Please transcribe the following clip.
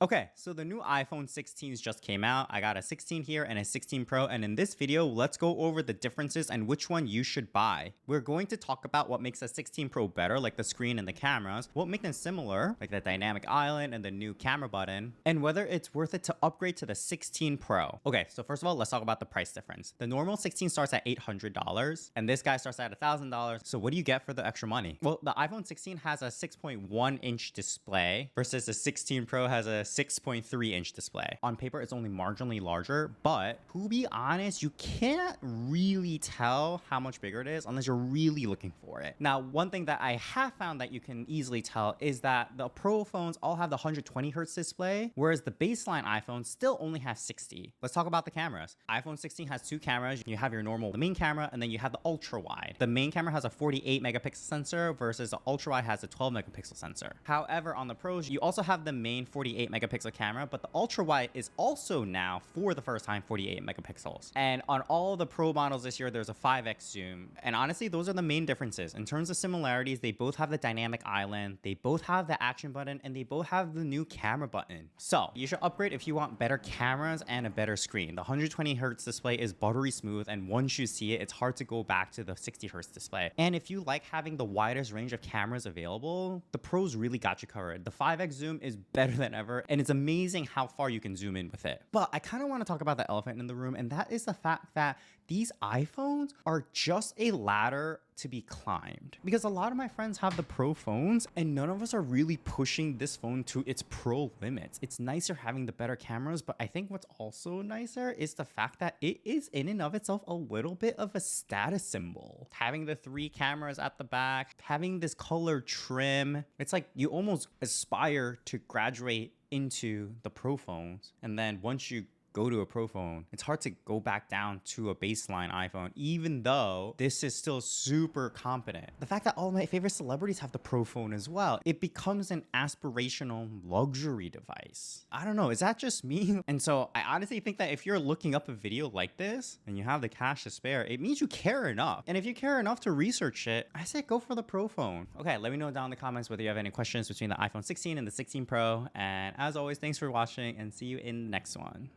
Okay, so the new iPhone 16s just came out. I got a 16 here and a 16 Pro, and in this video, let's go over the differences and which one you should buy. We're going to talk about what makes a 16 Pro better, like the screen and the cameras, what makes them similar, like the dynamic island and the new camera button, and whether it's worth it to upgrade to the 16 Pro. Okay, so first of all, let's talk about the price difference. The normal 16 starts at $800, and this guy starts at $1,000. So what do you get for the extra money? Well, the iPhone 16 has a 6.1-inch display versus the 16 Pro has a 6.3-inch display. On paper, it's only marginally larger, but to be honest, you can't really tell how much bigger it is unless you're really looking for it. Now, one thing that I have found that you can easily tell is that the Pro phones all have the 120 hertz display, whereas the baseline iPhone still only has 60. Let's talk about the cameras. iPhone 16 has two cameras. You have your normal, the main camera, and then you have the ultra wide. The main camera has a 48 megapixel sensor versus the ultra wide has a 12 megapixel sensor. However, on the Pros, you also have the main 48 megapixel camera, but the ultra wide is also now for the first time 48 megapixels. And on all the Pro models this year, there's a 5x zoom. And honestly, those are the main differences. In terms of similarities, they both have the dynamic island, they both have the action button, and they both have the new camera button. So you should upgrade if you want better cameras and a better screen. The 120 hertz display is buttery smooth, and once you see it, it's hard to go back to the 60 hertz display. And if you like having the widest range of cameras available, the Pros really got you covered. The 5x zoom is better than ever, and it's amazing how far you can zoom in with it. But I kind of want to talk about the elephant in the room, and that is the fact that these iPhones are just a ladder to be climbed. Because a lot of my friends have the Pro phones, and none of us are really pushing this phone to its Pro limits. It's nicer having the better cameras, but I think what's also nicer is the fact that it is in and of itself a little bit of a status symbol. Having the 3 cameras at the back, having this color trim, it's like you almost aspire to graduate into the Pro phones, and then once you go to a Pro phone, it's hard to go back down to a baseline iPhone, even though this is still super competent. The fact that all my favorite celebrities have the Pro phone as well, it becomes an aspirational luxury device. I don't know, is that just me? And so I honestly think that if you're looking up a video like this and you have the cash to spare, it means you care enough. And if you care enough to research it, I say go for the Pro phone. Okay, let me know down in the comments whether you have any questions between the iPhone 16 and the 16 Pro. And as always, thanks for watching and see you in the next one.